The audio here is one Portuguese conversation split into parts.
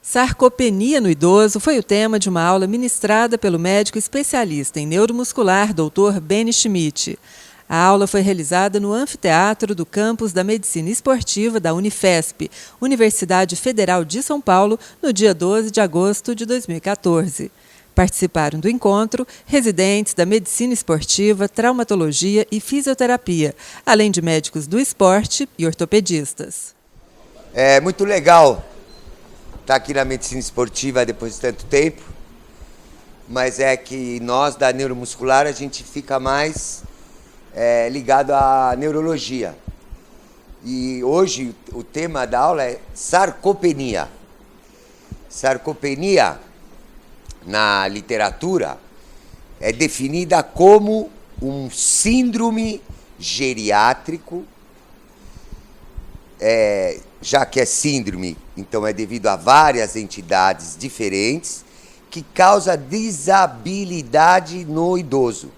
Sarcopenia no idoso foi o tema de uma aula ministrada pelo médico especialista em neuromuscular Dr. Benny Schmidt. A aula foi realizada no anfiteatro do campus da Medicina Esportiva da Unifesp, Universidade Federal de São Paulo, no dia 12 de agosto de 2014. Participaram do encontro residentes da Medicina Esportiva, Traumatologia e Fisioterapia, além de médicos do esporte e ortopedistas. É muito legal estar aqui na Medicina Esportiva depois de tanto tempo, mas é que nós da neuromuscular a gente fica mais ligado à neurologia. E hoje o tema da aula é sarcopenia. Sarcopenia, na literatura, é definida como um síndrome geriátrico. Já que é síndrome, então é devido a várias entidades diferentes, que causa desabilidade no idoso,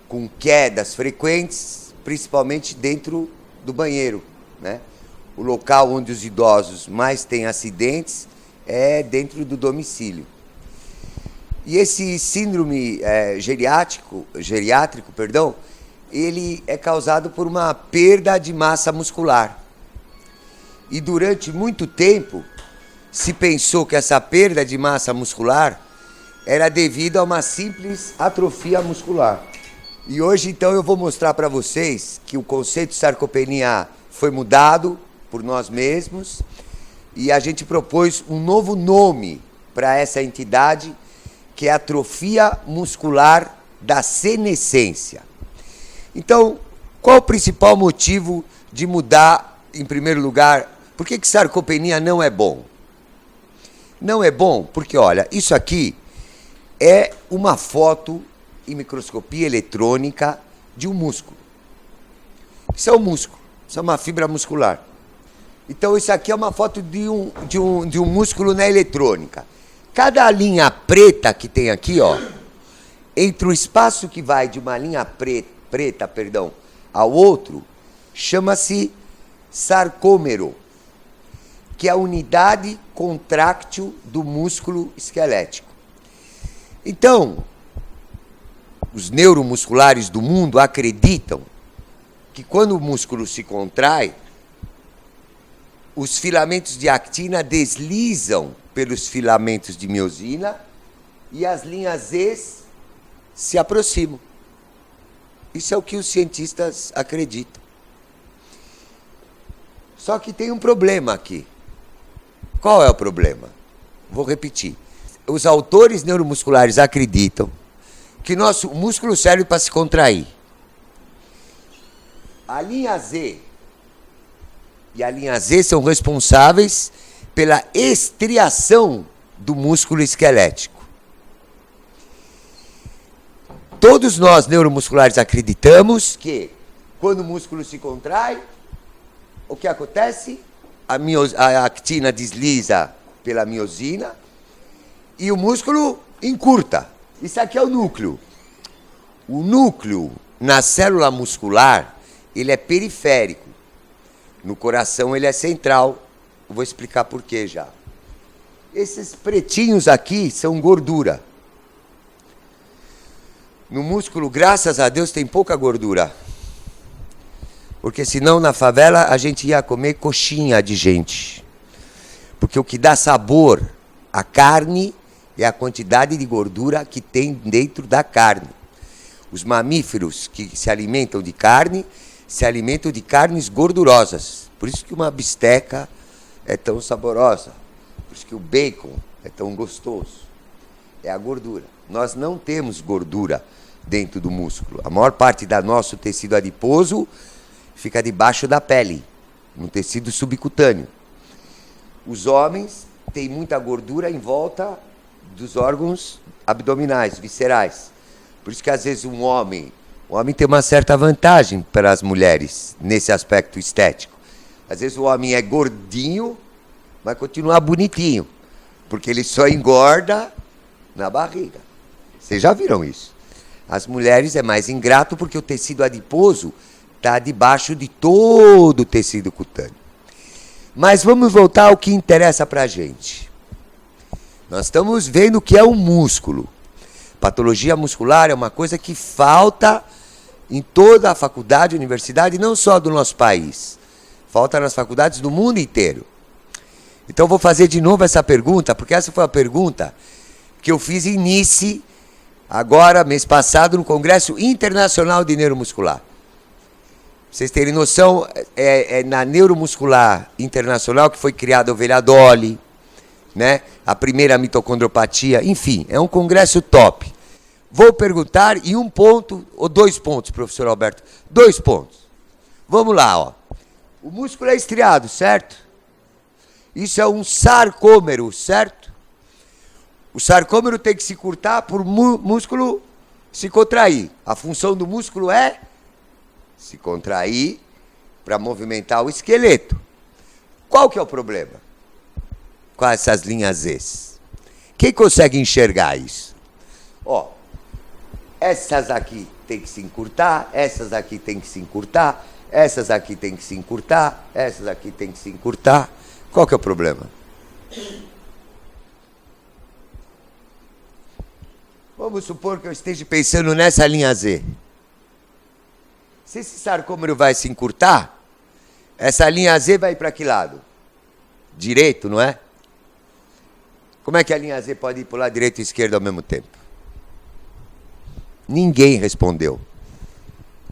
com quedas frequentes, principalmente dentro do banheiro, né? O local onde os idosos mais têm acidentes é dentro do domicílio. E esse síndrome geriátrico, ele é causado por uma perda de massa muscular. E durante muito tempo se pensou que essa perda de massa muscular era devido a uma simples atrofia muscular. E hoje então eu vou mostrar para vocês que o conceito de sarcopenia foi mudado por nós mesmos e a gente propôs um novo nome para essa entidade, que é atrofia muscular da senescência. Então, qual o principal motivo de mudar, em primeiro lugar? Por que sarcopenia não é bom? Não é bom porque, olha, isso aqui é uma foto em microscopia eletrônica de um músculo. Isso é um músculo, isso é uma fibra muscular. Então, isso aqui é uma foto de um músculo na eletrônica. Cada linha preta que tem aqui, ó, entre o espaço que vai de uma linha preta, ao outro, chama-se sarcômero, que é a unidade contráctil do músculo esquelético. Então, os neuromusculares do mundo acreditam que quando o músculo se contrai, os filamentos de actina deslizam pelos filamentos de miosina e as linhas Z se aproximam. Isso é o que os cientistas acreditam. Só que tem um problema aqui. Qual é o problema? Vou repetir. Os autores neuromusculares acreditam que nosso músculo serve para se contrair. A linha Z e a linha Z são responsáveis pela estriação do músculo esquelético. Todos nós neuromusculares acreditamos que quando o músculo se contrai, o que acontece? A actina desliza pela miosina e o músculo encurta. Isso aqui é o núcleo. O núcleo, na célula muscular, ele é periférico. No coração ele é central. Eu vou explicar por quê já. Esses pretinhos aqui são gordura. No músculo, graças a Deus, tem pouca gordura. Porque senão na favela a gente ia comer coxinha de gente. Porque o que dá sabor à carne é a quantidade de gordura que tem dentro da carne. Os mamíferos que se alimentam de carne, se alimentam de carnes gordurosas. Por isso que uma bisteca é tão saborosa. Por isso que o bacon é tão gostoso. É a gordura. Nós não temos gordura dentro do músculo. A maior parte do nosso tecido adiposo fica debaixo da pele, no tecido subcutâneo. Os homens têm muita gordura em volta dos órgãos abdominais, viscerais. Por isso que às vezes o homem tem uma certa vantagem para as mulheres nesse aspecto estético. Às vezes o homem é gordinho, mas continua bonitinho, porque ele só engorda na barriga. Vocês já viram isso? As mulheres é mais ingrato porque o tecido adiposo está debaixo de todo o tecido cutâneo. Mas vamos voltar ao que interessa para a gente. Nós estamos vendo o que é um músculo. Patologia muscular é uma coisa que falta em toda a faculdade, universidade, não só do nosso país. Falta nas faculdades do mundo inteiro. Então vou fazer de novo essa pergunta, porque essa foi a pergunta que eu fiz em Nice, agora, mês passado, no Congresso Internacional de Neuromuscular. Pra vocês terem noção, é na Neuromuscular Internacional que foi criada a ovelha Dolly, né? A primeira mitocondriopatia, enfim, é um congresso top. Vou perguntar em 1 ponto, ou 2 pontos, professor Alberto. 2 pontos. Vamos lá, ó. O músculo é estriado, certo? Isso é um sarcômero, certo? O sarcômero tem que se encurtar por músculo se contrair. A função do músculo é se contrair para movimentar o esqueleto. Qual que é o problema com essas linhas Z? Quem consegue enxergar isso? Ó, essas aqui tem que se encurtar, essas aqui tem que se encurtar, essas aqui tem que se encurtar, essas aqui tem que se encurtar. Qual que é o problema? Vamos supor que eu esteja pensando nessa linha Z. Se esse sarcômero vai se encurtar, essa linha Z vai para que lado? Direito, não é? Como é que a linha Z pode ir para o lado direito e esquerdo ao mesmo tempo? Ninguém respondeu.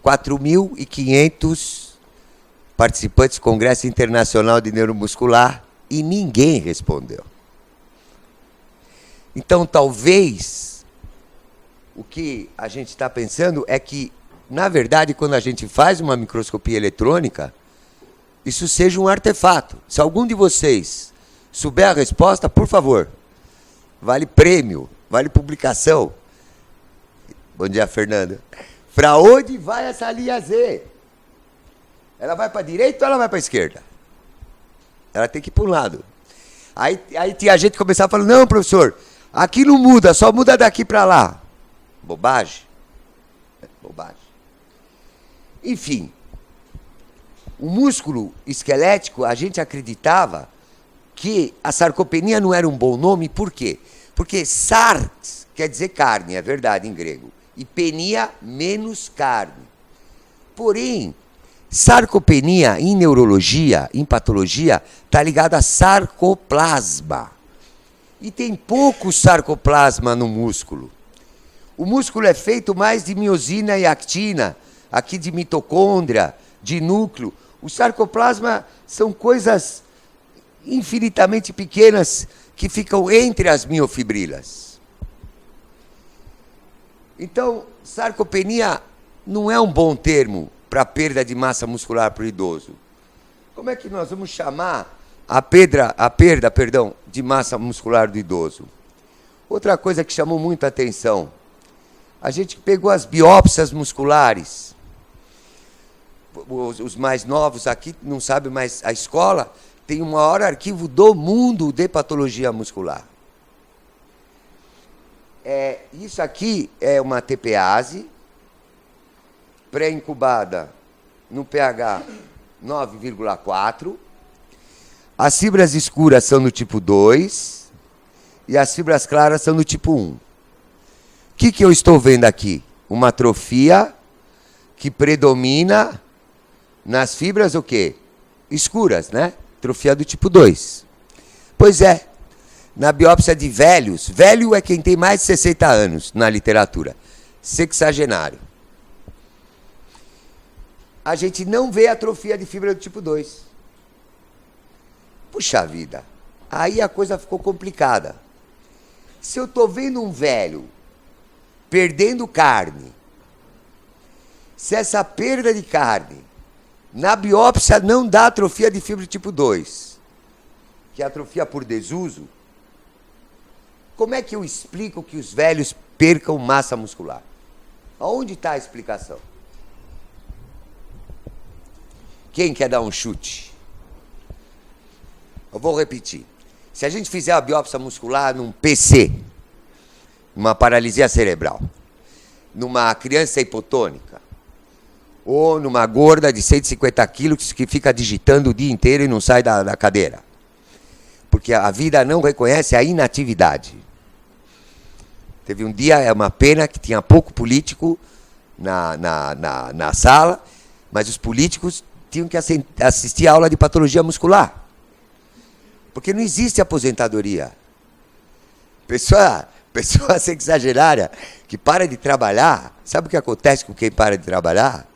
4.500 participantes do Congresso Internacional de Neuromuscular e ninguém respondeu. Então, talvez, o que a gente está pensando é que, na verdade, quando a gente faz uma microscopia eletrônica, isso seja um artefato. Se algum de vocês souber a resposta, por favor, vale prêmio, vale publicação. Bom dia, Fernanda. Para onde vai essa linha Z? Ela vai para a direita ou ela vai para a esquerda? Ela tem que ir para um lado. Aí tinha gente que começava a falar, não, professor, aqui não muda, só muda daqui para lá. Bobagem. Bobagem. Enfim, o músculo esquelético, a gente acreditava que a sarcopenia não era um bom nome, por quê? Porque sarx quer dizer carne, é verdade em grego, e penia, menos carne. Porém, sarcopenia em neurologia, em patologia, está ligada a sarcoplasma. E tem pouco sarcoplasma no músculo. O músculo é feito mais de miosina e actina, aqui de mitocôndria, de núcleo. O sarcoplasma são coisas infinitamente pequenas que ficam entre as miofibrilas. Então, sarcopenia não é um bom termo para perda de massa muscular para o idoso. Como é que nós vamos chamar a perda de massa muscular do idoso? Outra coisa que chamou muita atenção, a gente pegou as biópsias musculares. Os mais novos aqui não sabem, mas a escola tem o maior arquivo do mundo de patologia muscular. Isso aqui é uma TPase, pré-incubada no pH 9,4. As fibras escuras são do tipo 2 e as fibras claras são do tipo 1. O que eu estou vendo aqui? Uma atrofia que predomina nas fibras o quê? Escuras, né? Atrofia do tipo 2. Pois é, na biópsia de velhos, velho é quem tem mais de 60 anos na literatura, sexagenário. A gente não vê atrofia de fibra do tipo 2. Puxa vida, aí a coisa ficou complicada. Se eu estou vendo um velho perdendo carne, se essa perda de carne na biópsia não dá atrofia de fibra do tipo 2, que é atrofia por desuso, como é que eu explico que os velhos percam massa muscular? Aonde está a explicação? Quem quer dar um chute? Eu vou repetir. Se a gente fizer a biópsia muscular num PC, numa paralisia cerebral, numa criança hipotônica, ou numa gorda de 150 quilos que fica digitando o dia inteiro e não sai da cadeira, porque a vida não reconhece a inatividade. Teve um dia, é uma pena, que tinha pouco político na sala, mas os políticos tinham que assistir a aula de patologia muscular. Porque não existe aposentadoria. Pessoa sexagenária que para de trabalhar, sabe o que acontece com quem para de trabalhar?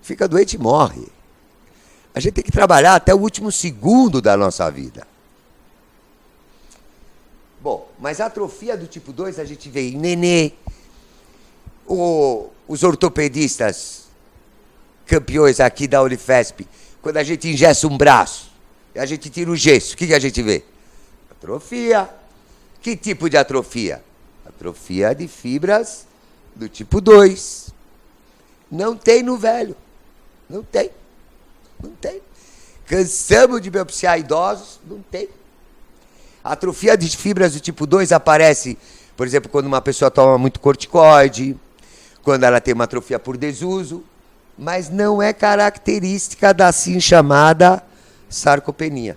Fica doente e morre. A gente tem que trabalhar até o último segundo da nossa vida. Bom, mas a atrofia do tipo 2 a gente vê em nenê, os ortopedistas campeões aqui da Unifesp, quando a gente engessa um braço, a gente tira o gesso, o que a gente vê? Atrofia. Que tipo de atrofia? Atrofia de fibras do tipo 2. Não tem no velho. Não tem. Não tem. Cansamos de biopsiar idosos? Não tem. A atrofia de fibras do tipo 2 aparece, por exemplo, quando uma pessoa toma muito corticoide, quando ela tem uma atrofia por desuso, mas não é característica da assim chamada sarcopenia.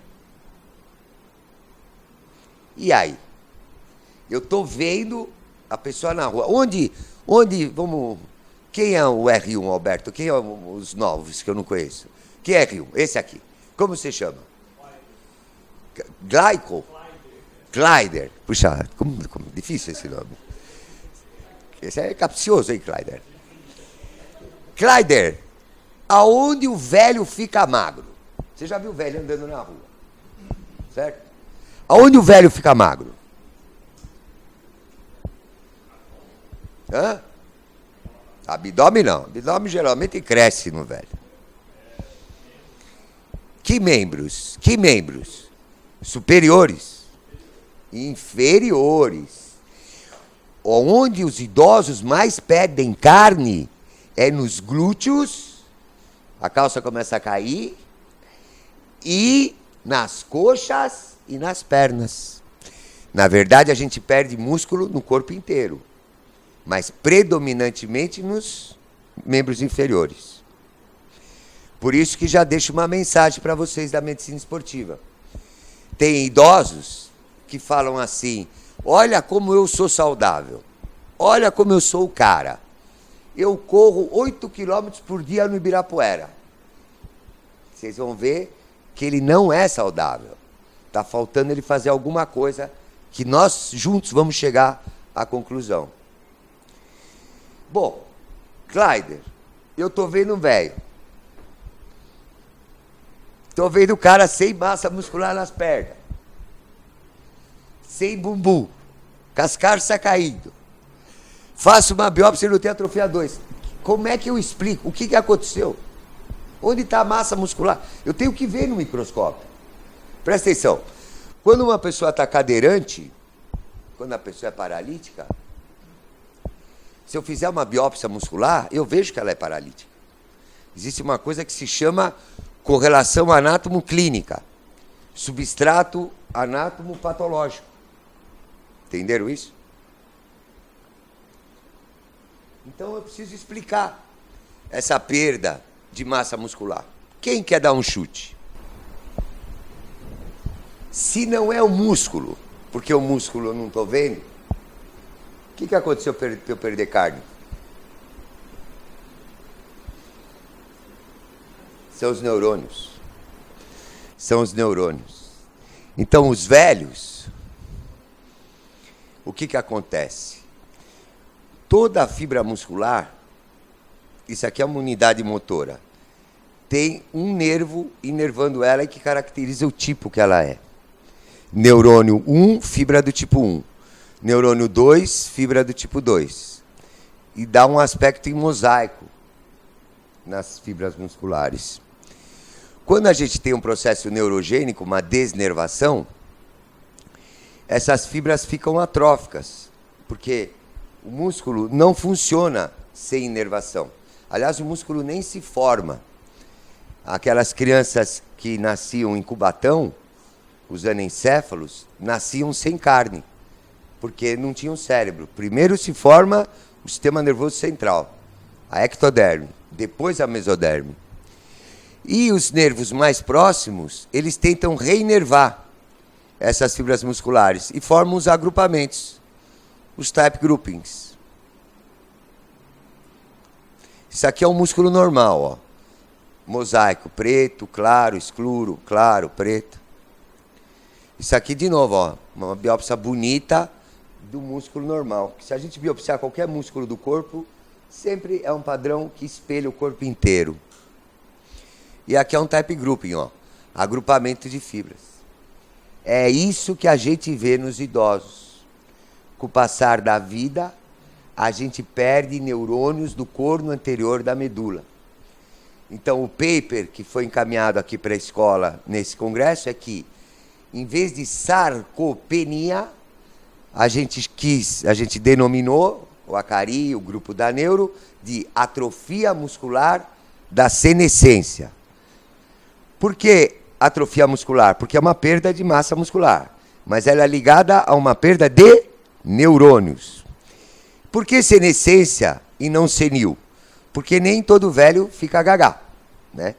E aí? Eu estou vendo a pessoa na rua. Onde, vamos... Quem é o R1, Alberto? Quem é os novos que eu não conheço? Quem é R1? Esse aqui. Como você chama? Glyco? Clyder. Puxa, como difícil esse nome. Esse é capcioso, hein, Clyder? Clyder, aonde o velho fica magro? Você já viu o velho andando na rua? Certo? Aonde o velho fica magro? Hã? Abdômen não. Abdômen geralmente cresce no velho. Que membros? Que membros? Superiores? Inferiores. Onde os idosos mais perdem carne é nos glúteos, a calça começa a cair, e nas coxas e nas pernas. Na verdade, a gente perde músculo no corpo inteiro, mas predominantemente nos membros inferiores. Por isso que já deixo uma mensagem para vocês da medicina esportiva. Tem idosos que falam assim: olha como eu sou saudável, olha como eu sou o cara. Eu corro 8 quilômetros por dia no Ibirapuera. Vocês vão ver que ele não é saudável. Está faltando ele fazer alguma coisa que nós juntos vamos chegar à conclusão. Bom, Clyder, eu estou vendo um velho. Estou vendo o cara sem massa muscular nas pernas. Sem bumbum. Com as carças caindo. Faço uma biópsia e não tem atrofia 2. Como é que eu explico? O que aconteceu? Onde está a massa muscular? Eu tenho que ver no microscópio. Presta atenção. Quando uma pessoa está cadeirante, quando a pessoa é paralítica, se eu fizer uma biópsia muscular, eu vejo que ela é paralítica. Existe uma coisa que se chama correlação anátomo-clínica. Substrato anátomo-patológico. Entenderam isso? Então eu preciso explicar essa perda de massa muscular. Quem quer dar um chute? Se não é o músculo, porque o músculo eu não estou vendo, o que aconteceu para eu perder carne? São os neurônios. São os neurônios. Então os velhos, o que acontece? Toda a fibra muscular, isso aqui é uma unidade motora, tem um nervo inervando ela e que caracteriza o tipo que ela é. Neurônio 1, fibra do tipo 1. Neurônio 2, fibra do tipo 2. E dá um aspecto em mosaico nas fibras musculares. Quando a gente tem um processo neurogênico, uma desnervação, essas fibras ficam atróficas, porque o músculo não funciona sem inervação. Aliás, o músculo nem se forma. Aquelas crianças que nasciam em Cubatão, os anencéfalos, nasciam sem carne, porque não tinham cérebro. Primeiro se forma o sistema nervoso central, a ectoderme, depois a mesoderme. E os nervos mais próximos, eles tentam reinervar essas fibras musculares e formam os agrupamentos, os type groupings. Isso aqui é um músculo normal, ó. Mosaico, preto, claro, escuro, claro, preto. Isso aqui, de novo, ó, uma biópsia bonita do músculo normal. Se a gente biopsiar qualquer músculo do corpo, sempre é um padrão que espelha o corpo inteiro. E aqui é um type grouping, ó, agrupamento de fibras. É isso que a gente vê nos idosos. Com o passar da vida, a gente perde neurônios do corno anterior da medula. Então, o paper que foi encaminhado aqui para a escola nesse congresso é que, em vez de sarcopenia, a gente denominou, o Acari, o grupo da neuro, de atrofia muscular da senescência. Por que atrofia muscular? Porque é uma perda de massa muscular, mas ela é ligada a uma perda de neurônios. Por que senescência e não senil? Porque nem todo velho fica gaga, né?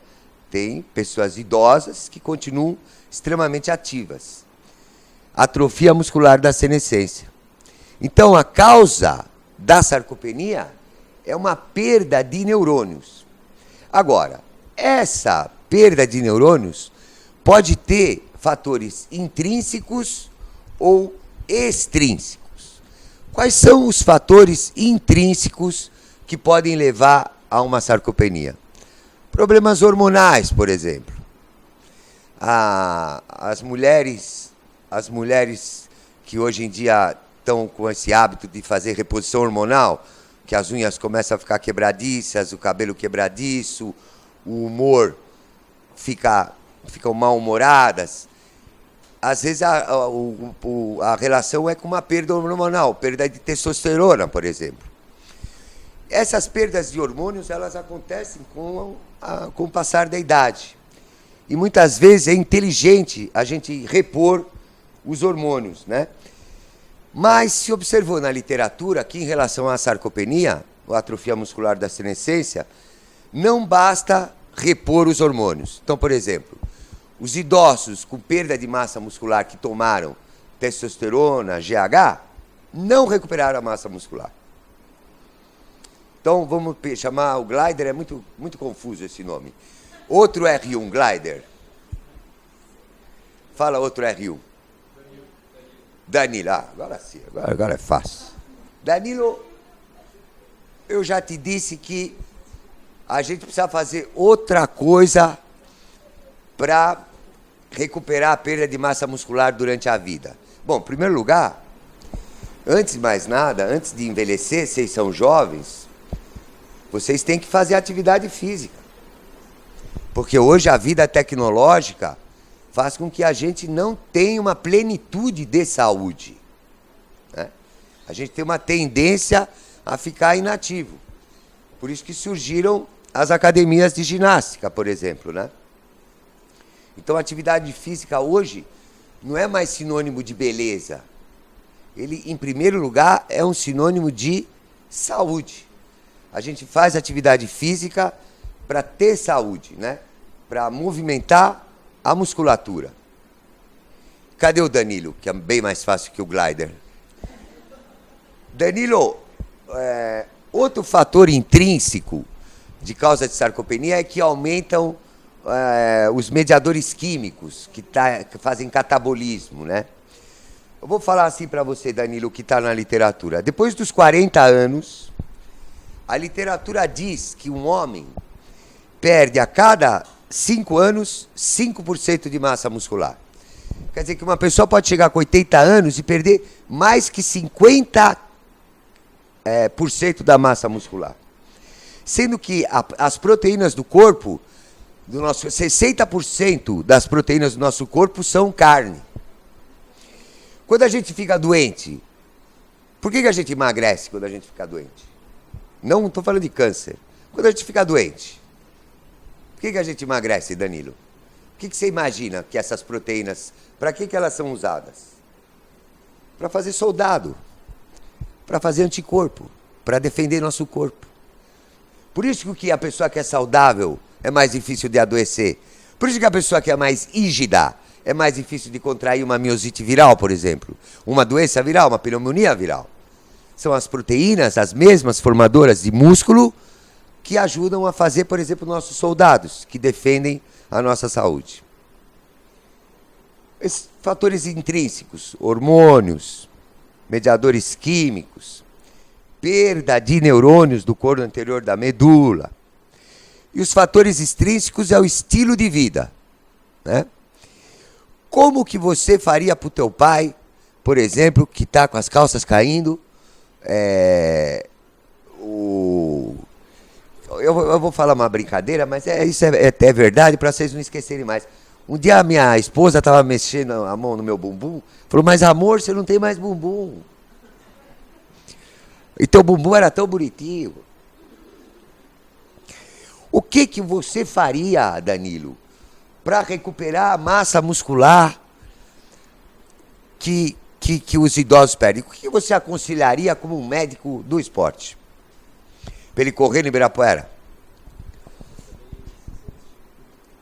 Tem pessoas idosas que continuam extremamente ativas. Atrofia muscular da senescência. Então, a causa da sarcopenia é uma perda de neurônios. Agora, essa perda de neurônios pode ter fatores intrínsecos ou extrínsecos. Quais são os fatores intrínsecos que podem levar a uma sarcopenia? Problemas hormonais, por exemplo. As mulheres que hoje em dia estão com esse hábito de fazer reposição hormonal, que as unhas começam a ficar quebradiças, o cabelo quebradiço, o humor ficam mal-humoradas. Às vezes a relação é com uma perda hormonal, perda de testosterona, por exemplo. Essas perdas de hormônios, elas acontecem com o passar da idade. E muitas vezes é inteligente a gente repor os hormônios, né? Mas se observou na literatura que, em relação à sarcopenia, ou atrofia muscular da senescência, não basta repor os hormônios. Então, por exemplo, os idosos com perda de massa muscular que tomaram testosterona, GH, não recuperaram a massa muscular. Então, vamos chamar o glider, é muito confuso esse nome. Outro R1, glider. Fala outro R1. Danilo. Agora sim, agora é fácil. Danilo, eu já te disse que a gente precisa fazer outra coisa para recuperar a perda de massa muscular durante a vida. Bom, em primeiro lugar, antes de mais nada, antes de envelhecer, vocês são jovens, vocês têm que fazer atividade física. Porque hoje a vida tecnológica faz com que a gente não tenha uma plenitude de saúde, né? A gente tem uma tendência a ficar inativo. Por isso que surgiram as academias de ginástica, por exemplo, né? Então, a atividade física hoje não é mais sinônimo de beleza. Ele, em primeiro lugar, é um sinônimo de saúde. A gente faz atividade física para ter saúde, né? Para movimentar a musculatura. Cadê o Danilo, que é bem mais fácil que o glider? Danilo, outro fator intrínseco de causa de sarcopenia é que aumentam os mediadores químicos que fazem catabolismo, né? Eu vou falar assim para você, Danilo, o que está na literatura. Depois dos 40 anos, a literatura diz que um homem perde a cada 5 anos, 5% de massa muscular. Quer dizer que uma pessoa pode chegar com 80 anos e perder mais que 50% da massa muscular. Sendo que as proteínas do corpo, 60% das proteínas do nosso corpo são carne. Quando a gente fica doente, por que a gente emagrece quando a gente fica doente? Não estou falando de câncer. Quando a gente fica doente, por que a gente emagrece, Danilo? O que você imagina que essas proteínas, para que elas são usadas? Para fazer soldado, para fazer anticorpo, para defender nosso corpo. Por isso que a pessoa que é saudável é mais difícil de adoecer. Por isso que a pessoa que é mais rígida é mais difícil de contrair uma miosite viral, por exemplo? Uma doença viral, uma pneumonia viral. São as proteínas, as mesmas formadoras de músculo, que ajudam a fazer, por exemplo, nossos soldados, que defendem a nossa saúde. Esses fatores intrínsecos, hormônios, mediadores químicos, perda de neurônios do corpo anterior da medula. E os fatores extrínsecos é o estilo de vida, né? Como que você faria para o teu pai, por exemplo, que está com as calças caindo, eu vou falar uma brincadeira, mas isso é até verdade, para vocês não esquecerem mais. Um dia a minha esposa estava mexendo a mão no meu bumbum, falou, mas amor, você não tem mais bumbum. E teu bumbum era tão bonitinho. O que você faria, Danilo, para recuperar a massa muscular que os idosos perdem? O que você aconselharia como um médico do esporte? Para ele correr no Ibirapuera?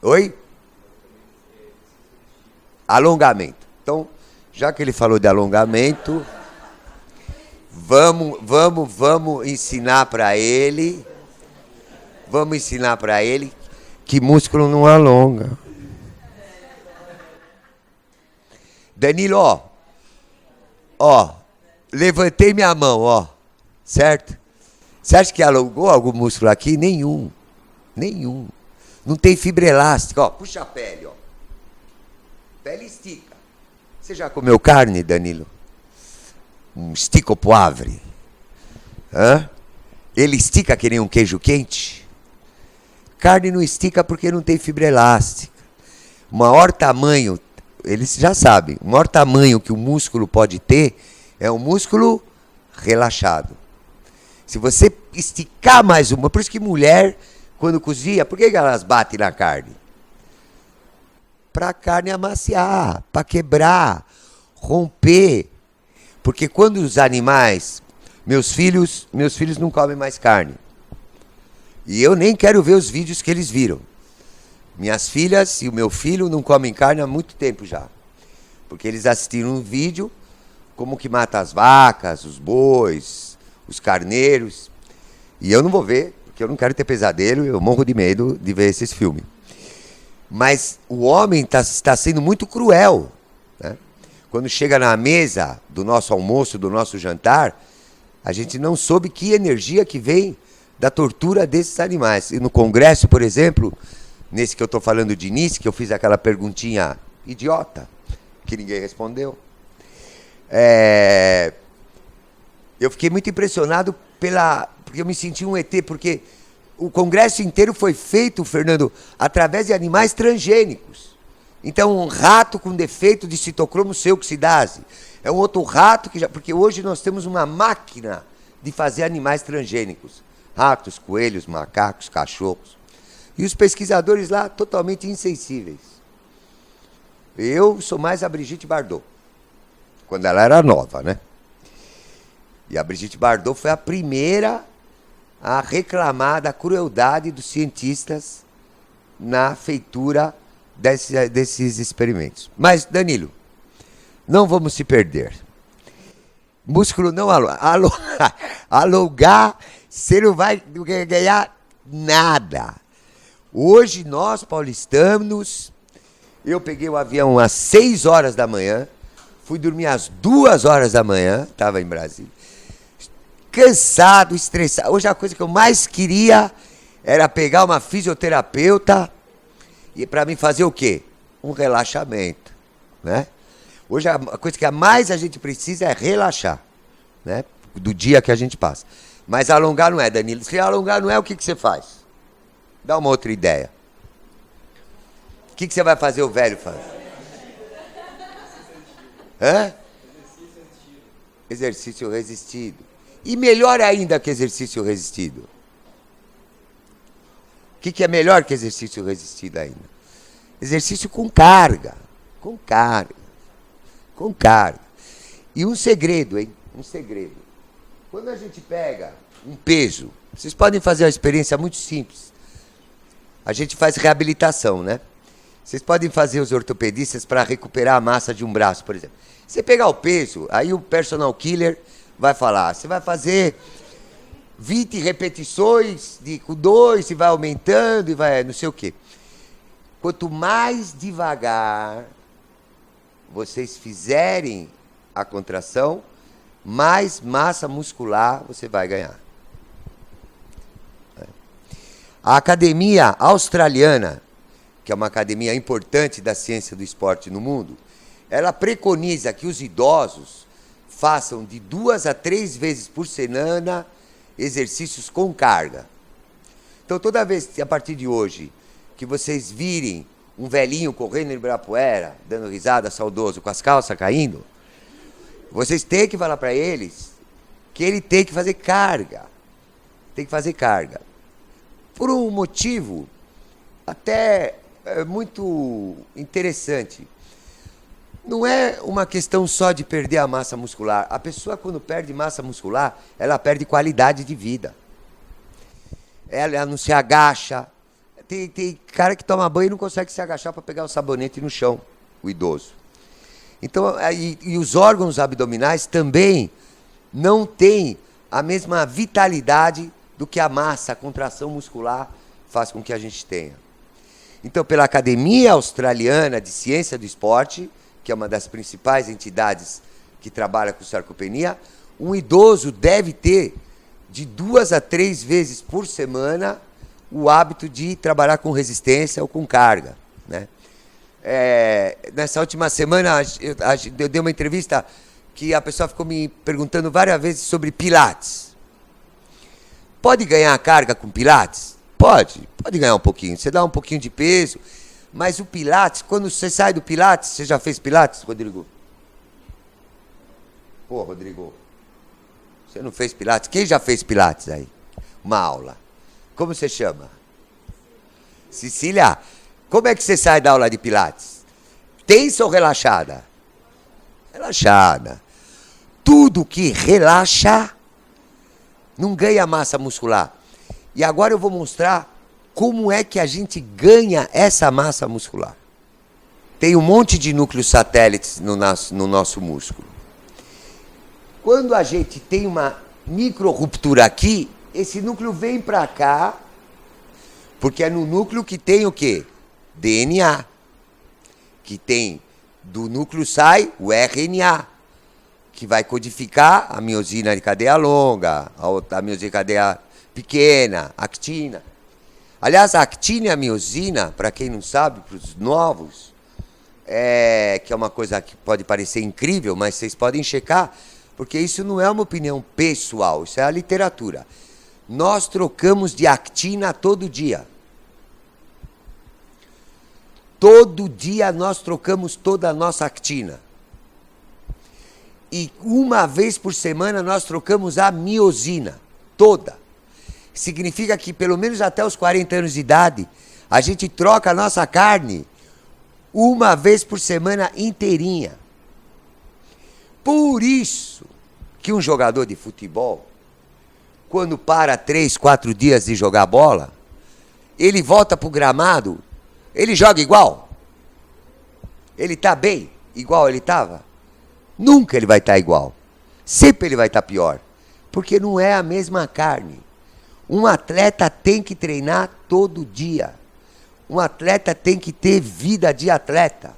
Oi? Alongamento. Então, já que ele falou de alongamento, vamos ensinar para ele. Vamos ensinar para ele que músculo não alonga. Danilo, ó, levantei minha mão, ó, certo? Você acha que alongou algum músculo aqui? Nenhum. Não tem fibra elástica, ó, puxa a pele, ó. Pele estica. Você já comeu carne, Danilo? Um estico poivre. Hã? Ele estica que nem um queijo quente? Carne não estica porque não tem fibra elástica. O maior tamanho, eles já sabem, o maior tamanho que o músculo pode ter é um músculo relaxado. Se você esticar mais uma, por isso que mulher, quando cozinha, por que elas batem na carne? Para a carne amaciar, para quebrar, romper. Porque quando os animais, meus filhos não comem mais carne. E eu nem quero ver os vídeos que eles viram. Minhas filhas e o meu filho não comem carne há muito tempo já. Porque eles assistiram um vídeo como que mata as vacas, os bois, os carneiros. E eu não vou ver, porque eu não quero ter pesadelo, eu morro de medo de ver esses filmes. Mas o homem está sendo muito cruel, né? Quando chega na mesa do nosso almoço, do nosso jantar, a gente não soube que energia que vem da tortura desses animais. E no Congresso, por exemplo, nesse que eu estou falando de início, que eu fiz aquela perguntinha idiota, que ninguém respondeu, eu fiquei muito impressionado porque eu me senti um ET, porque o Congresso inteiro foi feito, Fernando, através de animais transgênicos. Então, um rato com defeito de citocromo C-oxidase é um outro rato porque hoje nós temos uma máquina de fazer animais transgênicos. Ratos, coelhos, macacos, cachorros. E os pesquisadores lá totalmente insensíveis. Eu sou mais a Brigitte Bardot, quando ela era nova, né? E a Brigitte Bardot foi a primeira a reclamar da crueldade dos cientistas na feitura desses experimentos. Mas, Danilo, não vamos se perder. Músculo não alongar, você não vai ganhar nada. Hoje, nós, paulistanos, eu peguei o avião às 6 horas da manhã, fui dormir às 2 horas da manhã, estava em Brasília, cansado, estressado. Hoje a coisa que eu mais queria era pegar uma fisioterapeuta e para mim fazer o quê? Um relaxamento, né? Hoje a coisa que mais a gente precisa é relaxar, né? Do dia que a gente passa. Mas alongar não é, Danilo. Se alongar não é, o que você faz? Dá uma outra ideia. O que você vai fazer o velho fazer? Hã? Exercício resistido. E melhor ainda que exercício resistido. O que é melhor que exercício resistido ainda? Exercício com carga. Com carga. Com carga. E um segredo, hein? Um segredo. Quando a gente pega um peso, vocês podem fazer uma experiência muito simples. A gente faz reabilitação, né? Vocês podem fazer os ortopedistas para recuperar a massa de um braço, por exemplo. Você pegar o peso, aí o personal killer vai falar, você vai fazer 20 repetições com 2 e vai aumentando e vai não sei o quê. Quanto mais devagar vocês fizerem a contração, mais massa muscular você vai ganhar. A Academia Australiana, que é uma academia importante da ciência do esporte no mundo, ela preconiza que os idosos façam de 2 a 3 vezes por semana exercícios com carga. Então, toda vez, a partir de hoje, que vocês virem um velhinho correndo em Ibirapuera, dando risada, saudoso, com as calças caindo, vocês têm que falar para eles que ele tem que fazer carga. Tem que fazer carga. Por um motivo até muito interessante. Não é uma questão só de perder a massa muscular. A pessoa, quando perde massa muscular, ela perde qualidade de vida. Ela não se agacha. Tem cara que toma banho e não consegue se agachar para pegar o sabonete no chão, o idoso. Então, e os órgãos abdominais também não têm a mesma vitalidade do que a massa, a contração muscular faz com que a gente tenha. Então, pela Academia Australiana de Ciência do Esporte, que é uma das principais entidades que trabalha com sarcopenia, um idoso deve ter de 2 a 3 vezes por semana o hábito de trabalhar com resistência ou com carga, né? Nessa última semana eu dei uma entrevista que a pessoa ficou me perguntando várias vezes sobre pilates. Pode ganhar carga com pilates? Pode ganhar um pouquinho. Você dá um pouquinho de peso, mas o pilates, quando você sai do pilates, você já fez pilates, Rodrigo? Pô, Rodrigo, você não fez pilates? Quem já fez pilates aí? Uma aula. Como você chama? Cecília, como é que você sai da aula de pilates? Tensa ou relaxada? Relaxada. Tudo que relaxa não ganha massa muscular. E agora eu vou mostrar como é que a gente ganha essa massa muscular. Tem um monte de núcleos satélites no nosso músculo. Quando a gente tem uma micro-ruptura aqui, esse núcleo vem para cá, porque é no núcleo que tem o quê? DNA. Que tem, do núcleo sai o RNA, que vai codificar a miosina de cadeia longa, a miosina de cadeia pequena, actina. Aliás, a actina e a miosina, para quem não sabe, para os novos, que é uma coisa que pode parecer incrível, mas vocês podem checar, porque isso não é uma opinião pessoal, isso é a literatura. Nós trocamos de actina todo dia. Todo dia nós trocamos toda a nossa actina. E uma vez por semana nós trocamos a miosina, toda. Significa que pelo menos até os 40 anos de idade, a gente troca a nossa carne uma vez por semana inteirinha. Por isso que um jogador de futebol, quando para 3, 4 dias de jogar bola, ele volta pro gramado, ele joga igual? Ele tá bem, igual ele estava? Nunca ele vai estar igual. Sempre ele vai estar pior. Porque não é a mesma carne. Um atleta tem que treinar todo dia. Um atleta tem que ter vida de atleta.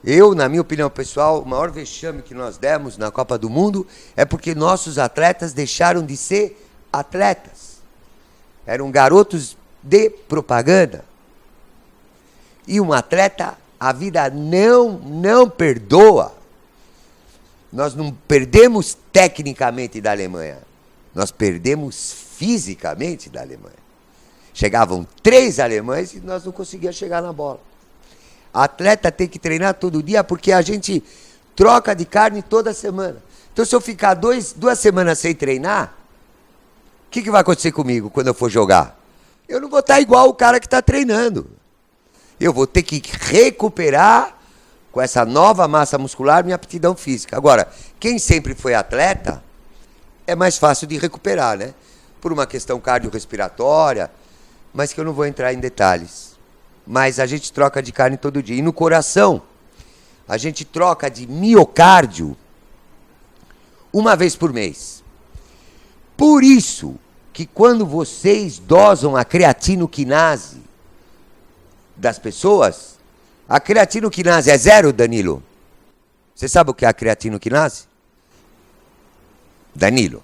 Eu, na minha opinião pessoal, o maior vexame que nós demos na Copa do Mundo é porque nossos atletas deixaram de ser atletas. Eram garotos de propaganda. E um atleta, a vida não perdoa. Nós não perdemos tecnicamente da Alemanha. Nós perdemos fisicamente da Alemanha. Chegavam 3 alemães e nós não conseguíamos chegar na bola. Atleta tem que treinar todo dia porque a gente troca de carne toda semana. Então, se eu ficar 2 semanas sem treinar, o que vai acontecer comigo quando eu for jogar? Eu não vou estar igual o cara que está treinando. Eu vou ter que recuperar com essa nova massa muscular minha aptidão física. Agora, quem sempre foi atleta, é mais fácil de recuperar, né? Por uma questão cardiorrespiratória, mas que eu não vou entrar em detalhes. mas a gente troca de carne todo dia. E no coração, a gente troca de miocárdio uma vez por mês. Por isso que quando vocês dosam a creatinoquinase das pessoas, a creatinoquinase é 0, Danilo? Você sabe o que é a creatinoquinase? Danilo.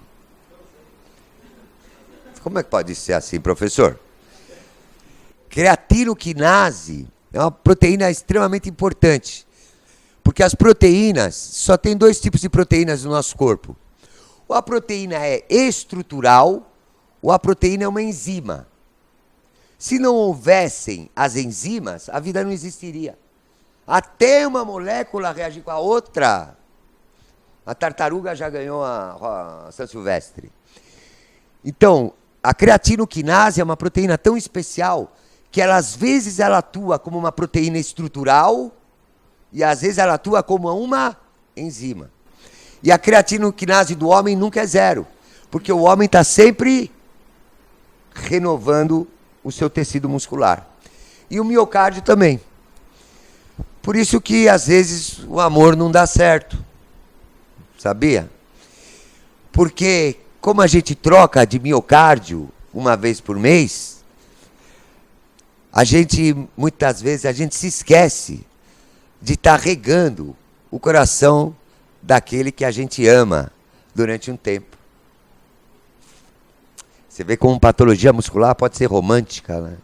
Como é que pode ser assim, professor? Creatinoquinase é uma proteína extremamente importante. Porque as proteínas, só tem 2 tipos de proteínas no nosso corpo. Ou a proteína é estrutural, ou a proteína é uma enzima. Se não houvessem as enzimas, a vida não existiria. Até uma molécula reagir com a outra. A tartaruga já ganhou a São Silvestre. Então, a creatinoquinase é uma proteína tão especial que ela, às vezes ela atua como uma proteína estrutural e às vezes ela atua como uma enzima. E a creatinoquinase do homem nunca é 0, porque o homem está sempre renovando o seu tecido muscular. E o miocárdio também. Por isso que às vezes o amor não dá certo. Sabia? Porque como a gente troca de miocárdio uma vez por mês, muitas vezes a gente se esquece de estar regando o coração daquele que a gente ama durante um tempo. Você vê como patologia muscular pode ser romântica, né?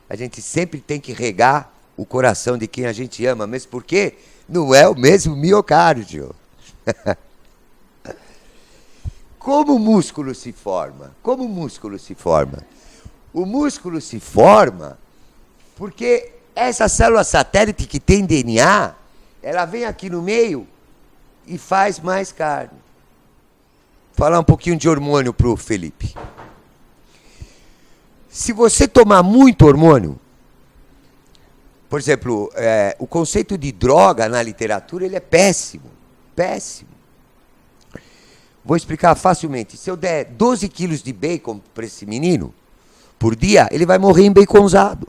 A gente sempre tem que regar o coração de quem a gente ama, mesmo porque não é o mesmo miocárdio. Como o músculo se forma? Como o músculo se forma? O músculo se forma porque essa célula satélite que tem DNA, ela vem aqui no meio e faz mais carne. Vou falar um pouquinho de hormônio para o Felipe. Se você tomar muito hormônio, por exemplo, o conceito de droga na literatura ele é péssimo. Péssimo. Vou explicar facilmente. Se eu der 12 quilos de bacon para esse menino, por dia, ele vai morrer embaconzado.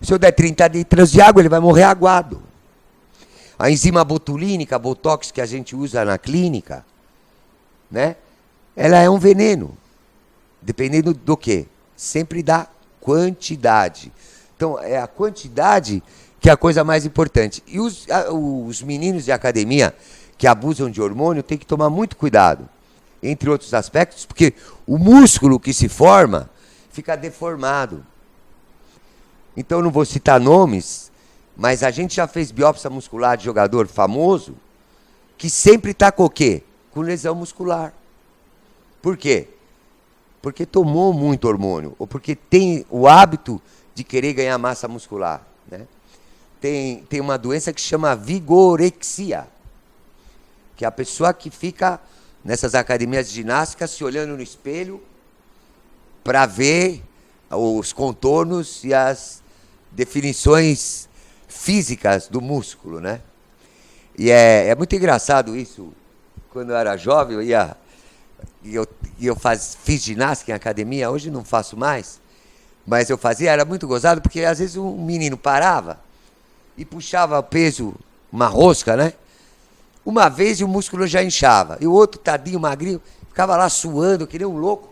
Se eu der 30 litros de água, ele vai morrer aguado. A enzima botulínica, botox, que a gente usa na clínica, né? Ela é um veneno. Dependendo do quê? Sempre da quantidade. Então, é a quantidade que é a coisa mais importante. E os meninos de academia que abusam de hormônio têm que tomar muito cuidado, entre outros aspectos, porque o músculo que se forma fica deformado. Então, não vou citar nomes, mas a gente já fez biópsia muscular de jogador famoso que sempre está com o quê? Com lesão muscular. Por quê? Porque tomou muito hormônio, ou porque tem o hábito de querer ganhar massa muscular, né? Tem uma doença que chama vigorexia, que é a pessoa que fica nessas academias de ginástica se olhando no espelho para ver os contornos e as definições físicas do músculo, né? E é muito engraçado isso. Quando eu era jovem, eu fiz ginástica em academia, hoje não faço mais, mas eu fazia, era muito gozado, porque às vezes um menino parava e puxava o peso, uma rosca, né? Uma vez e o músculo já inchava, e o outro tadinho, magrinho, ficava lá suando, que nem um louco,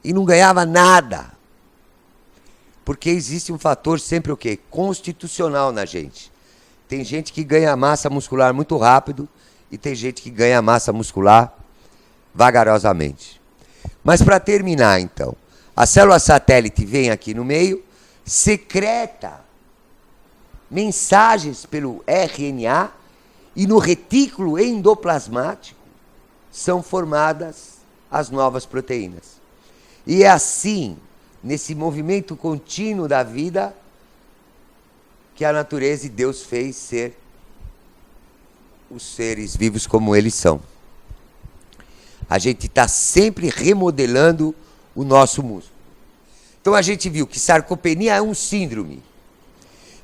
e não ganhava nada. Porque existe um fator sempre o quê? Constitucional na gente. Tem gente que ganha massa muscular muito rápido e tem gente que ganha massa muscular vagarosamente. Mas para terminar, então, a célula satélite vem aqui no meio, secreta mensagens pelo RNA e no retículo endoplasmático são formadas as novas proteínas. E é assim, nesse movimento contínuo da vida, que a natureza e Deus fez ser os seres vivos como eles são. A gente está sempre remodelando o nosso músculo. Então a gente viu que sarcopenia é um síndrome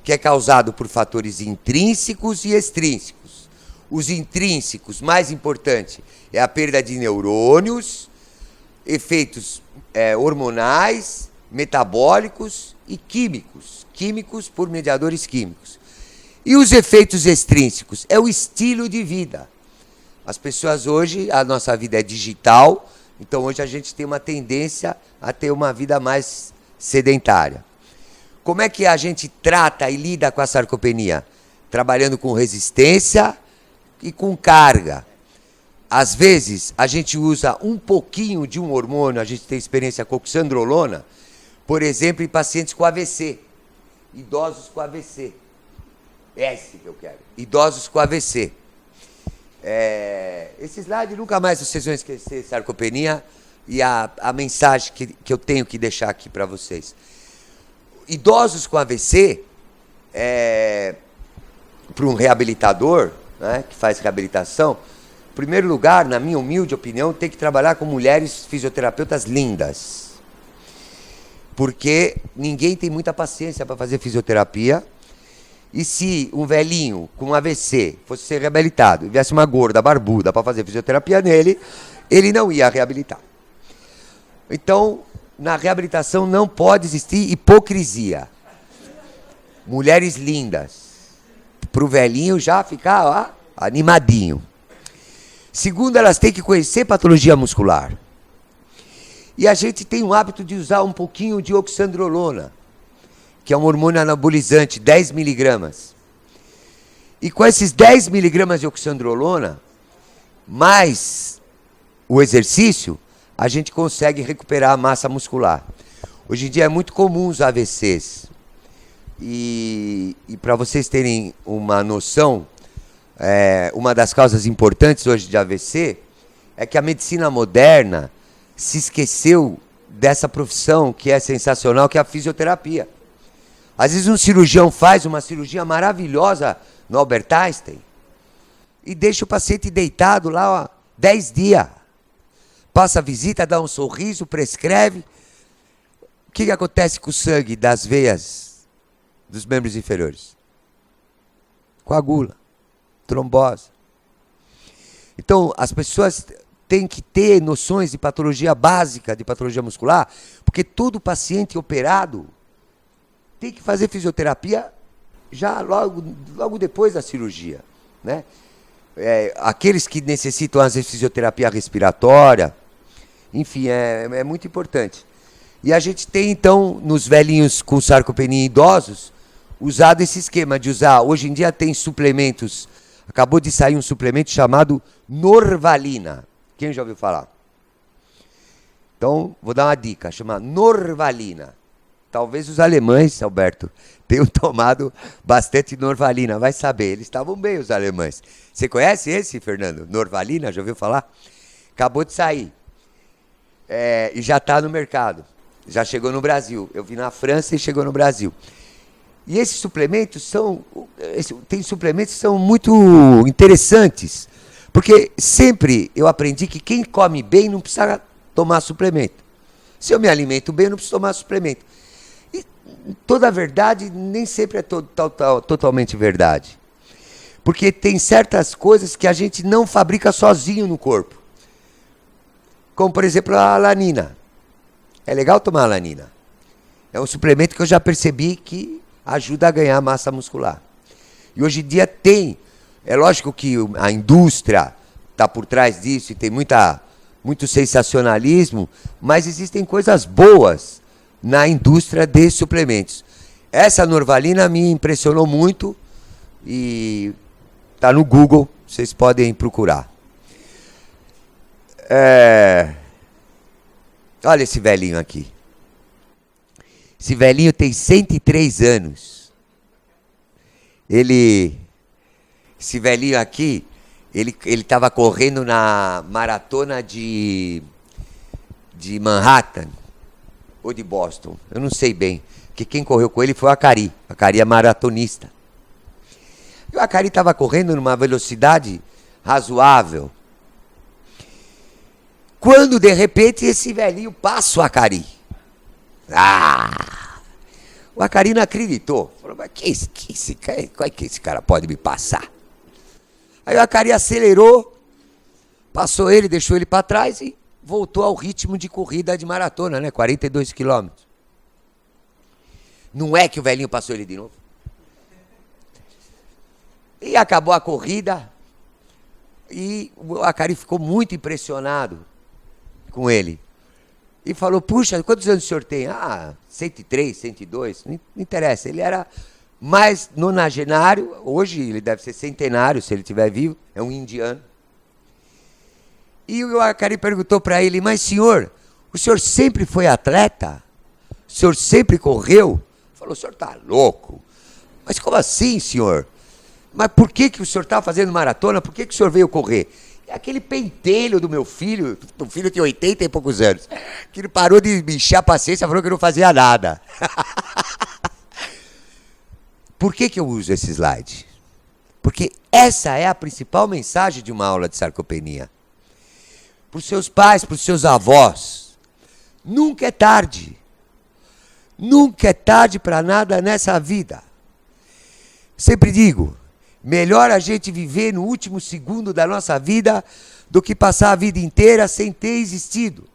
que é causado por fatores intrínsecos e extrínsecos. Os intrínsecos, mais importante, é a perda de neurônios, efeitos hormonais metabólicos e químicos. Químicos por mediadores químicos. E os efeitos extrínsecos? É o estilo de vida. As pessoas hoje, a nossa vida é digital, então hoje a gente tem uma tendência a ter uma vida mais sedentária. Como é que a gente trata e lida com a sarcopenia? Trabalhando com resistência e com carga. Às vezes, a gente usa um pouquinho de um hormônio, a gente tem experiência com oxandrolona, por exemplo, em pacientes com AVC, idosos com AVC. Esse que eu quero, idosos com AVC. Esse slide nunca mais vocês vão esquecer, sarcopenia, e a mensagem que eu tenho que deixar aqui para vocês. Idosos com AVC, para um reabilitador, né, que faz reabilitação, em primeiro lugar, na minha humilde opinião, tem que trabalhar com mulheres fisioterapeutas lindas. Porque ninguém tem muita paciência para fazer fisioterapia. E se um velhinho com AVC fosse ser reabilitado e viesse uma gorda barbuda para fazer fisioterapia nele, ele não ia reabilitar. Então, na reabilitação não pode existir hipocrisia. Mulheres lindas. Para o velhinho já ficar animadinho. Segundo, elas têm que conhecer patologia muscular. E a gente tem o hábito de usar um pouquinho de oxandrolona, que é um hormônio anabolizante, 10 miligramas. E com esses 10 miligramas de oxandrolona, mais o exercício, a gente consegue recuperar a massa muscular. Hoje em dia é muito comum os AVCs. E para vocês terem uma noção, uma das causas importantes hoje de AVC é que a medicina moderna se esqueceu dessa profissão que é sensacional, que é a fisioterapia. Às vezes um cirurgião faz uma cirurgia maravilhosa no Albert Einstein e deixa o paciente deitado lá 10 dias. Passa a visita, dá um sorriso, prescreve. O que acontece com o sangue das veias dos membros inferiores? Coagula, trombose. Então, as pessoas têm que ter noções de patologia básica, de patologia muscular, porque todo paciente operado tem que fazer fisioterapia já logo depois da cirurgia, né? Aqueles que necessitam, às vezes, fisioterapia respiratória, enfim, é muito importante. E a gente tem, então, nos velhinhos com sarcopenia idosos, usado esse esquema de usar, hoje em dia tem suplementos, acabou de sair um suplemento chamado Norvalina. Quem já ouviu falar? Então, vou dar uma dica, chama Norvalina. Talvez os alemães, Alberto, tenham tomado bastante Norvalina, vai saber, eles estavam bem, os alemães. Você conhece esse, Fernando? Norvalina, já ouviu falar? Acabou de sair. E já está no mercado, já chegou no Brasil. Eu vi na França e chegou no Brasil. E esses suplementos tem suplementos que são muito interessantes, porque sempre eu aprendi que quem come bem não precisa tomar suplemento. Se eu me alimento bem, eu não preciso tomar suplemento. E toda a verdade nem sempre é totalmente verdade. Porque tem certas coisas que a gente não fabrica sozinho no corpo. Como, por exemplo, a alanina. É legal tomar alanina. É um suplemento que eu já percebi que ajuda a ganhar massa muscular. E hoje em dia tem. É lógico que a indústria está por trás disso e tem muito sensacionalismo, mas existem coisas boas na indústria de suplementos. Essa Norvalina me impressionou muito e está no Google, vocês podem procurar. Olha esse velhinho aqui. Esse velhinho tem 103 anos. Esse velhinho aqui, ele estava correndo na maratona de Manhattan ou de Boston, eu não sei bem, porque quem correu com ele foi o Akari. A Akari é maratonista. E o Akari estava correndo numa velocidade razoável. Quando, de repente, esse velhinho passa o Akari. O Akari não acreditou. Falou, mas como é que esse cara pode me passar? Aí o Akari acelerou, passou ele, deixou ele para trás e voltou ao ritmo de corrida de maratona, né? 42 quilômetros. Não é que o velhinho passou ele de novo? E acabou a corrida. E o Acari ficou muito impressionado com ele. E falou, puxa, quantos anos o senhor tem? 103, 102, não interessa. Ele era mais nonagenário, hoje ele deve ser centenário, se ele estiver vivo, é um indiano. E o Acari perguntou para ele, mas senhor, o senhor sempre foi atleta? O senhor sempre correu? Falou, o senhor está louco. Mas como assim, senhor? Mas por que o senhor estava fazendo maratona? Por que o senhor veio correr? É aquele pentelho do meu filho, o filho tem 80 e poucos anos, que ele parou de me encher a paciência, falou que não fazia nada. Por que eu uso esse slide? Porque essa é a principal mensagem de uma aula de sarcopenia. Para os seus pais, para os seus avós, nunca é tarde. Nunca é tarde para nada nessa vida. Sempre digo, melhor a gente viver no último segundo da nossa vida do que passar a vida inteira sem ter existido.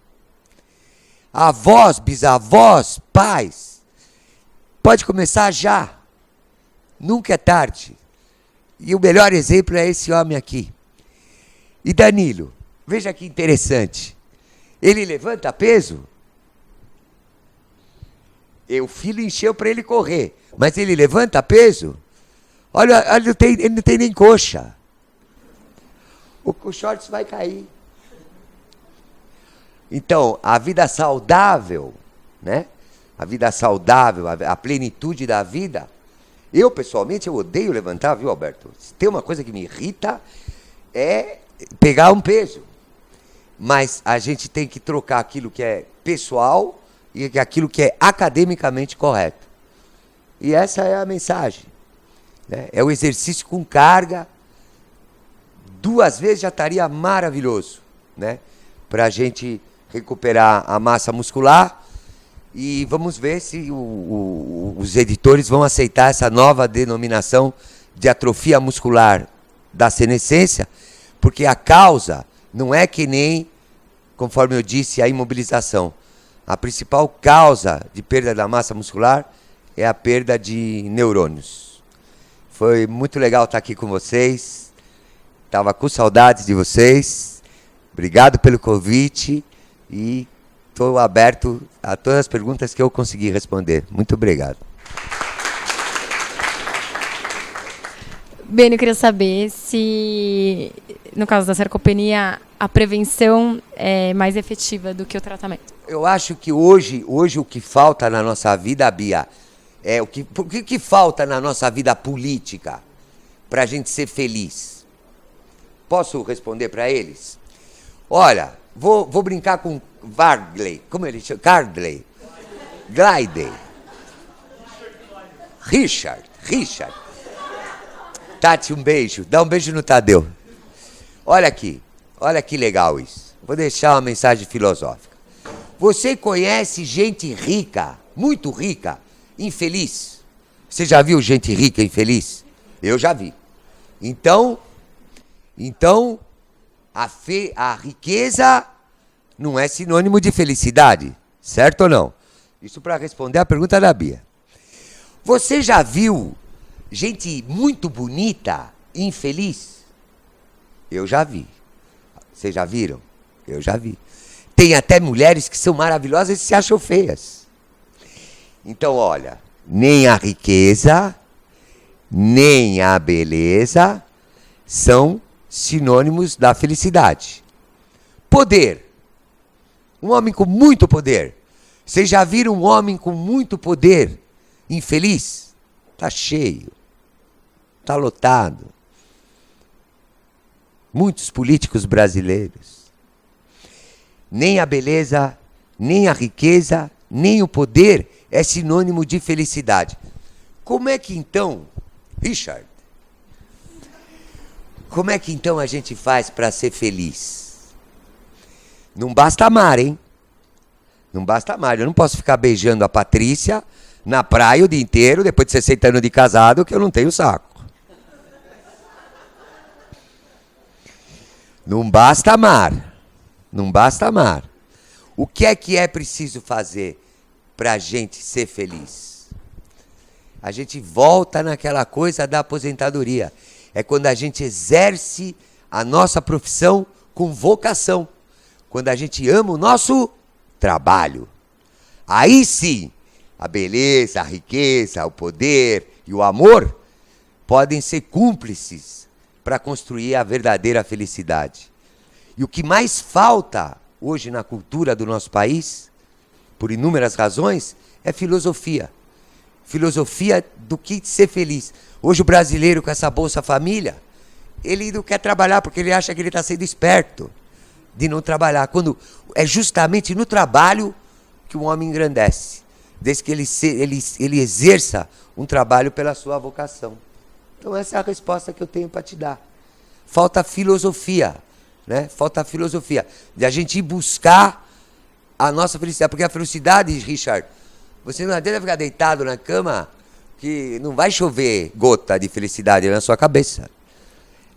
Avós, bisavós, pais, pode começar já. Nunca é tarde. E o melhor exemplo é esse homem aqui. E Danilo, veja que interessante. Ele levanta peso. O filho encheu para ele correr, mas ele levanta peso. Olha, ele não tem nem coxa. O shorts vai cair. Então, a vida saudável, né? A vida saudável, a plenitude da vida. Eu, pessoalmente, eu odeio levantar, viu, Alberto? Se tem uma coisa que me irrita, é pegar um peso. Mas a gente tem que trocar aquilo que é pessoal e aquilo que é academicamente correto. E essa é a mensagem. Né? É o exercício com carga. 2 vezes já estaria maravilhoso, né? Para a gente recuperar a massa muscular. E vamos ver se os editores vão aceitar essa nova denominação de atrofia muscular da senescência, porque a causa não é que nem, conforme eu disse, a imobilização. A principal causa de perda da massa muscular é a perda de neurônios. Foi muito legal estar aqui com vocês. Estava com saudades de vocês. Obrigado pelo convite e estou aberto a todas as perguntas que eu conseguir responder. Muito obrigado. Beni, eu queria saber se, no caso da sarcopenia, a prevenção é mais efetiva do que o tratamento. Eu acho que hoje o que falta na nossa vida, Bia, o que falta na nossa vida política para a gente ser feliz? Posso responder para eles? Olha, vou brincar com Vargley, como ele chama? Glidey. Richard. Tati, um beijo. Dá um beijo no Tadeu. Olha aqui, olha que legal isso. Vou deixar uma mensagem filosófica. Você conhece gente rica, muito rica, infeliz? Você já viu gente rica infeliz? Eu já vi. Então a riqueza não é sinônimo de felicidade, certo ou não? Isso para responder a pergunta da Bia. Você já viu gente muito bonita infeliz? Eu já vi. Vocês já viram? Eu já vi. Tem até mulheres que são maravilhosas e se acham feias. Então, olha, nem a riqueza, nem a beleza são sinônimos da felicidade. Poder. Um homem com muito poder. Vocês já viram um homem com muito poder infeliz? Está cheio. Está lotado. Muitos políticos brasileiros. Nem a beleza, nem a riqueza, nem o poder é sinônimo de felicidade. Como é que então, Richard, como é que então a gente faz para ser feliz? Não basta amar, hein? Não basta amar. Eu não posso ficar beijando a Patrícia na praia o dia inteiro, depois de 60 anos de casado, que eu não tenho saco. Não basta amar. Não basta amar. O que é preciso fazer para a gente ser feliz? a gente volta naquela coisa da aposentadoria. É quando a gente exerce a nossa profissão com vocação. Quando a gente ama o nosso trabalho. Aí sim, a beleza, a riqueza, o poder e o amor podem ser cúmplices para construir a verdadeira felicidade. E o que mais falta hoje na cultura do nosso país, por inúmeras razões, é filosofia. Filosofia do que ser feliz. Hoje o brasileiro com essa Bolsa Família, ele não quer trabalhar porque ele acha que ele está sendo esperto de não trabalhar. Quando é justamente no trabalho que o homem engrandece. Desde que ele exerça um trabalho pela sua vocação. Então essa é a resposta que eu tenho para te dar. Falta filosofia, né? Falta filosofia. De a gente ir buscar a nossa felicidade. Porque a felicidade, Richard, você não adianta ficar deitado na cama que não vai chover gota de felicidade na sua cabeça.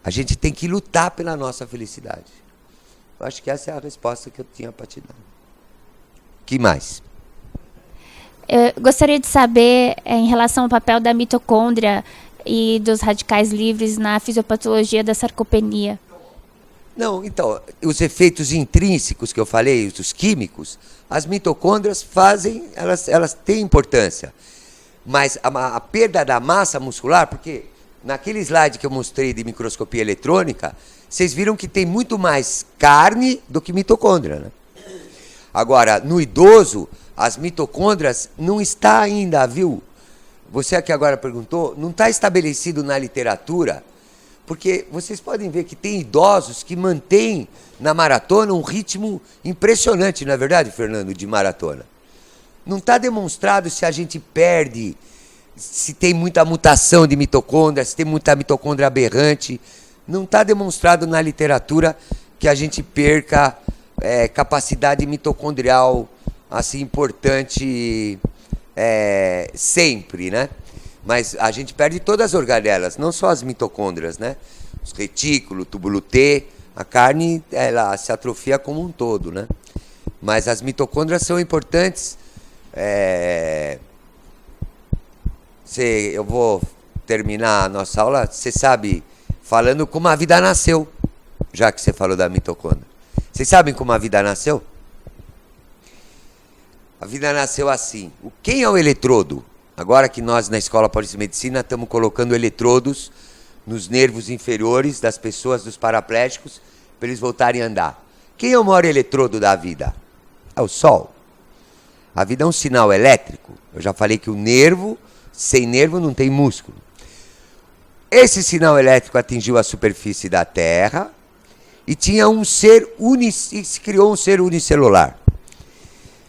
A gente tem que lutar pela nossa felicidade. Eu acho que essa é a resposta que eu tinha para te dar. Que mais? Eu gostaria de saber, em relação ao papel da mitocôndria e dos radicais livres na fisiopatologia da sarcopenia. Não, então, os efeitos intrínsecos que eu falei, os químicos, as mitocôndrias fazem, elas têm importância. Mas a perda da massa muscular, porque naquele slide que eu mostrei de microscopia eletrônica, vocês viram que tem muito mais carne do que mitocôndria, né? Agora, no idoso, as mitocôndrias não está ainda, viu? Você aqui agora perguntou, não está estabelecido na literatura, porque vocês podem ver que tem idosos que mantêm na maratona um ritmo impressionante, não é verdade, Fernando, de maratona? Não está demonstrado se a gente perde, se tem muita mutação de mitocôndria, se tem muita mitocôndria aberrante. Não está demonstrado na literatura que a gente perca capacidade mitocondrial assim importante sempre, né? Mas a gente perde todas as organelas, não só as mitocôndrias, né? Os retículos, túbulo T, a carne ela se atrofia como um todo, né? Mas as mitocôndrias são importantes. Eu vou terminar a nossa aula, você sabe, falando como a vida nasceu, já que você falou da mitocôndria. Vocês sabem como a vida nasceu? A vida nasceu assim. Quem é o eletrodo? Agora que nós na Escola Paulista de Medicina estamos colocando eletrodos nos nervos inferiores das pessoas, dos paraplégicos, para eles voltarem a andar. Quem é o maior eletrodo da vida? É o Sol. A vida é um sinal elétrico. Eu já falei que o nervo, sem nervo não tem músculo. Esse sinal elétrico atingiu a superfície da Terra e tinha um ser se criou um ser unicelular.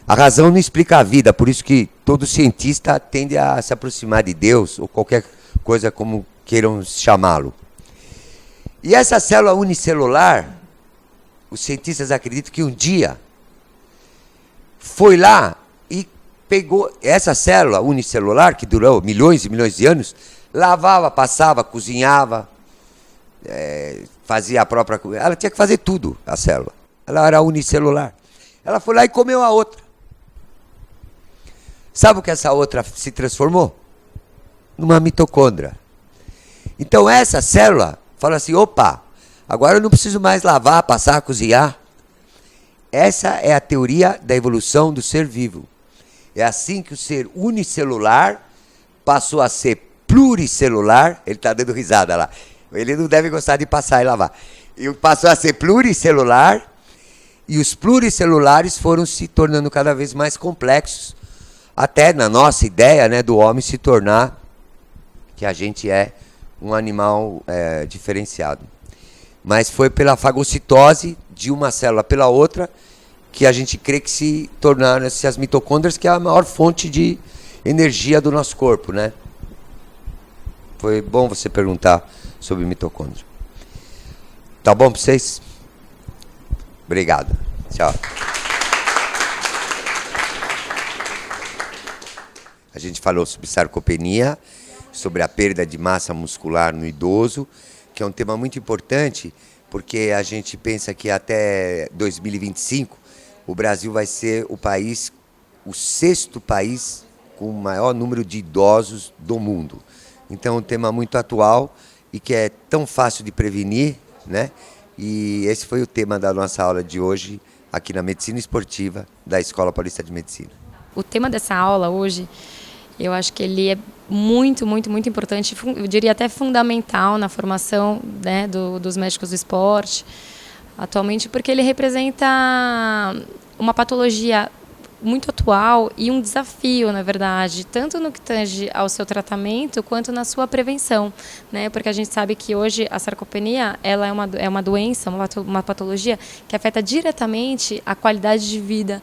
A razão não explica a vida, por isso que todo cientista tende a se aproximar de Deus ou qualquer coisa como queiram chamá-lo. E essa célula unicelular, os cientistas acreditam que um dia foi lá e pegou essa célula unicelular, que durou milhões e milhões de anos, lavava, passava, cozinhava, fazia a própria comida. Ela tinha que fazer tudo, a célula. Ela era unicelular. Ela foi lá e comeu a outra. Sabe o que essa outra se transformou? Numa mitocôndria. Então essa célula fala assim, opa, agora eu não preciso mais lavar, passar, cozinhar. Essa é a teoria da evolução do ser vivo. É assim que o ser unicelular passou a ser pluricelular. Ele está dando risada lá. Ele não deve gostar de passar e lavar. E passou a ser pluricelular. E os pluricelulares foram se tornando cada vez mais complexos. Até na nossa ideia, né, do homem se tornar que a gente é um animal diferenciado. Mas foi pela fagocitose de uma célula pela outra que a gente crê que se tornaram as mitocôndrias, que é a maior fonte de energia do nosso corpo, né? Foi bom você perguntar sobre mitocôndria. Tá bom para vocês? Obrigado. Tchau. A gente falou sobre sarcopenia, sobre a perda de massa muscular no idoso, que é um tema muito importante, porque a gente pensa que até 2025 o Brasil vai ser o sexto país com o maior número de idosos do mundo. Então, é um tema muito atual e que é tão fácil de prevenir, né? E esse foi o tema da nossa aula de hoje, aqui na Medicina Esportiva da Escola Paulista de Medicina. O tema dessa aula hoje, eu acho que ele é muito, muito, muito importante, eu diria até fundamental na formação, né, dos médicos do esporte, atualmente, porque ele representa uma patologia muito atual e um desafio, na verdade, tanto no que tange ao seu tratamento quanto na sua prevenção, né? Porque a gente sabe que hoje a sarcopenia ela é uma doença, uma patologia que afeta diretamente a qualidade de vida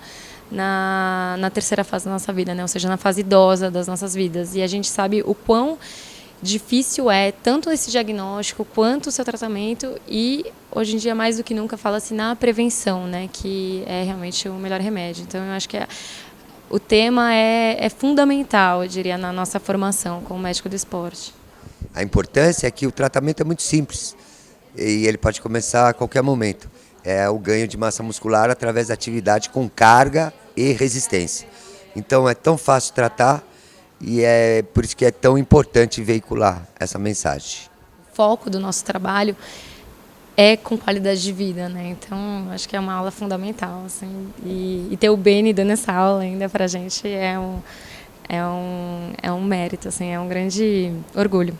na terceira fase da nossa vida, né? Ou seja, na fase idosa das nossas vidas. E a gente sabe o quão difícil é tanto esse diagnóstico quanto o seu tratamento e hoje em dia mais do que nunca fala-se na prevenção, né, que é realmente o melhor remédio. Então eu acho que o tema é fundamental, eu diria, na nossa formação como médico do esporte. A importância é que o tratamento é muito simples e ele pode começar a qualquer momento. É o ganho de massa muscular através da atividade com carga e resistência. Então é tão fácil tratar e é por isso que é tão importante veicular essa mensagem. O foco do nosso trabalho é com qualidade de vida, né? Então acho que é uma aula fundamental, assim, e ter o Beni dando essa aula ainda pra gente é um mérito, assim, é um grande orgulho.